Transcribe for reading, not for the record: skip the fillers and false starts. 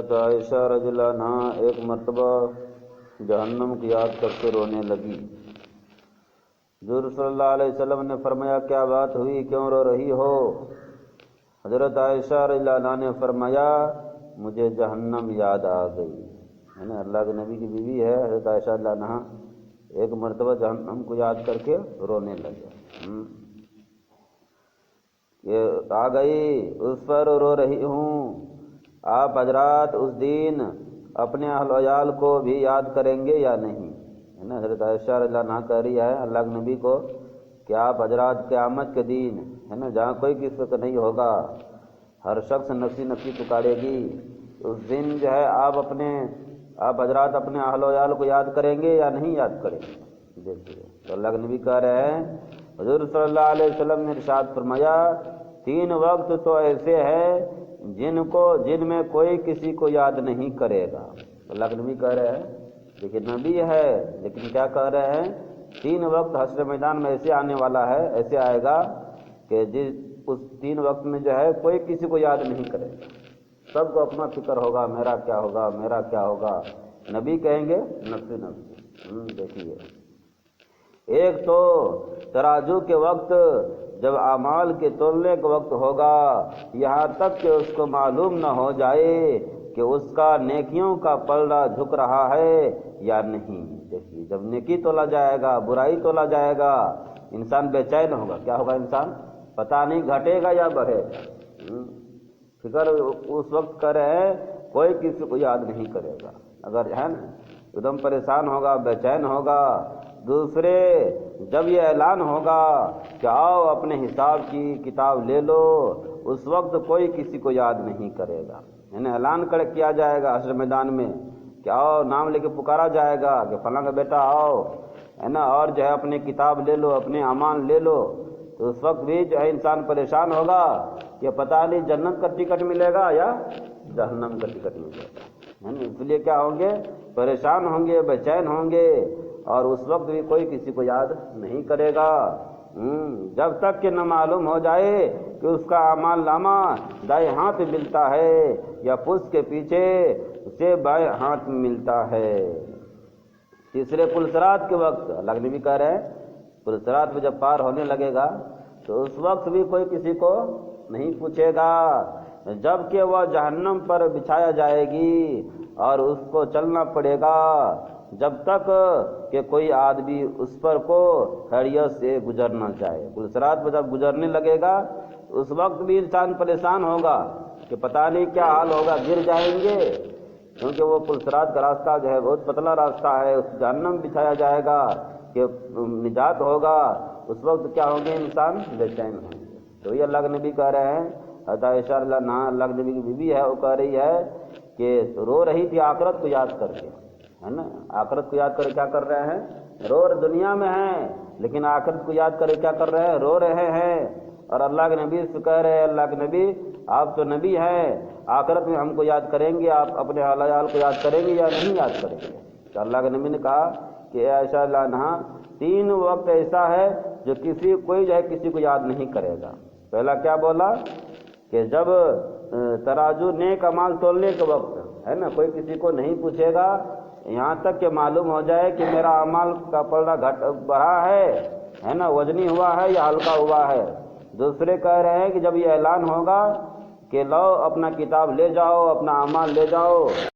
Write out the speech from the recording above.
حضرت عائشہ رضی اللہ عنہا ایک مرتبہ جہنم کی یاد کرتے رونے لگی۔ حضور صلی اللہ علیہ وسلم نے فرمایا کیا بات ہوئی، کیوں رو رہی ہو؟ حضرت عائشہ رضی اللہ عنہا نے فرمایا مجھے جہنم یاد آ گئی۔ ہے نا، اللہ کے نبی کی بیوی ہے حضرت عائشہ رضی اللہ عنہا، ایک مرتبہ جہنم کو یاد کر کے رونے لگے۔ یہ آ گئی اس پر رو رہی ہوں۔ آپ حضرات اس دن اپنے اہل و عیال کو بھی یاد کریں گے یا نہیں؟ ہے نا، حضرت عائشہ رضی اللہ عنہا کہہ رہی ہے اللہ کے نبی کو کہ آپ حضرات قیامت کے دن، ہے نا، جہاں کوئی کسی کا نہیں ہوگا، ہر شخص نفسی نفسی پکارے گی، اس دن جو ہے آپ حضرات اپنے اہل و عیال کو یاد کریں گے یا نہیں یاد کریں گے؟ دیکھیے تو اللہ کے نبی کہہ رہے ہیں، حضور صلی اللہ علیہ وسلم نے ارشاد فرمایا 3 وقت تو ایسے ہیں جن میں کوئی کسی کو یاد نہیں کرے گا۔ اللہ کے نبی کہہ رہے ہیں، دیکھیے نبی ہے لیکن کیا کہہ رہے ہیں، 3 وقت حشر میدان میں ایسے آنے والا ہے، ایسے آئے گا کہ اس 3 وقت میں جو ہے کوئی کسی کو یاد نہیں کرے گا، سب کو اپنا فکر ہوگا، میرا کیا ہوگا، میرا کیا ہوگا۔ نبی کہیں گے نفسی نفسی۔ دیکھیے ایک تو ترازو کے وقت جب اعمال کے تولنے کا وقت ہوگا، یہاں تک کہ اس کو معلوم نہ ہو جائے کہ اس کا نیکیوں کا پلڑا جھک رہا ہے یا نہیں۔ دیکھیے جب نیکی تولا جائے گا، برائی تولا جائے گا، انسان بے چین ہوگا۔ کیا ہوگا انسان؟ پتہ نہیں گھٹے گا یا بڑھے گا۔ فکر اس وقت کرے کوئی کسی کو یاد نہیں کرے گا، اگر ہے نا ایک دم پریشان ہوگا، بے چین ہوگا۔ دوسرے جب یہ اعلان ہوگا کہ آؤ اپنے حساب کی کتاب لے لو، اس وقت کوئی کسی کو یاد نہیں کرے گا۔ یعنی اعلان کیا جائے گا حشر میدان میں کہ آؤ، نام لے کے پکارا جائے گا کہ فلاں کا بیٹا آؤ، ہے نا، اور جو ہے اپنے کتاب لے لو، اپنے اعمال لے لو۔ تو اس وقت بھی جو ہے انسان پریشان ہوگا کہ پتہ نہیں جنت کا ٹکٹ ملے گا یا جہنم کا ٹکٹ ملے گا۔ اس لیے کیا ہوں گے، پریشان ہوں گے، بے چین ہوں گے، اور اس وقت بھی کوئی کسی کو یاد نہیں کرے گا جب تک کہ نہ معلوم ہو جائے کہ اس کا اعمال نامہ دائیں ہاتھ ملتا ہے یا پشت کے پیچھے اسے بائیں ہاتھ ملتا ہے۔ تیسرے پلسرات کے وقت اللہ کے نبی کہہ رہے ہیں پلسرات میں جب پار ہونے لگے گا تو اس وقت بھی کوئی کسی کو نہیں پوچھے گا، جب کہ وہ جہنم پر بچھایا جائے گی اور اس کو چلنا پڑے گا جب تک کہ کوئی آدمی اس پر کو خیریت سے گزر نہ جائے۔ پلسرات میں جب گزرنے لگے گا اس وقت بھی انسان پریشان ہوگا کہ پتہ نہیں کیا حال ہوگا، گر جائیں گے، کیونکہ وہ پلسرات کا راستہ جو ہے بہت پتلا راستہ ہے، اس جہنم بچھایا جائے گا کہ نجات ہوگا، اس وقت کیا ہوں گے، انسان بے چین ہوں گے۔ تو یہ اللہ کے نبی کہہ رہے ہیں، حضرت عائشہ اللہ کے نبی کی بیوی ہے، وہ کہہ رہی ہے کہ رو رہی تھی آخرت کو یاد کر کے، ہے نا، آخرت کو یاد کر کیا کر رہے ہیں، دنیا میں ہیں لیکن آخرت کو یاد کر کیا کر رہے ہیں، رو رہے ہیں۔ اور اللہ کے نبی سے کہہ رہے ہیں اللہ کے نبی آپ تو نبی ہیں، آخرت میں ہم کو یاد کریں گے، آپ اپنے اہل عیال کو یاد کریں گے یا نہیں یاد کریں گے؟ تو اللہ کے نبی نے کہا کہ عائشہ اللہ عنہا 3 وقت ایسا ہے جو کوئی جو ہے کسی کو یاد نہیں کرے گا۔ پہلا کیا بولا کہ جب ترازو نیک اعمال تولنے کے وقت، ہے نا، کوئی کسی کو نہیں پوچھے گا یہاں تک کہ معلوم ہو جائے کہ میرا اعمال کا پلڑا بڑھا ہے نا، وزنی ہوا ہے یا ہلکا ہوا ہے۔ دوسرے کہہ رہے ہیں کہ جب یہ اعلان ہوگا کہ لو اپنا کتاب لے جاؤ، اپنا اعمال لے جاؤ،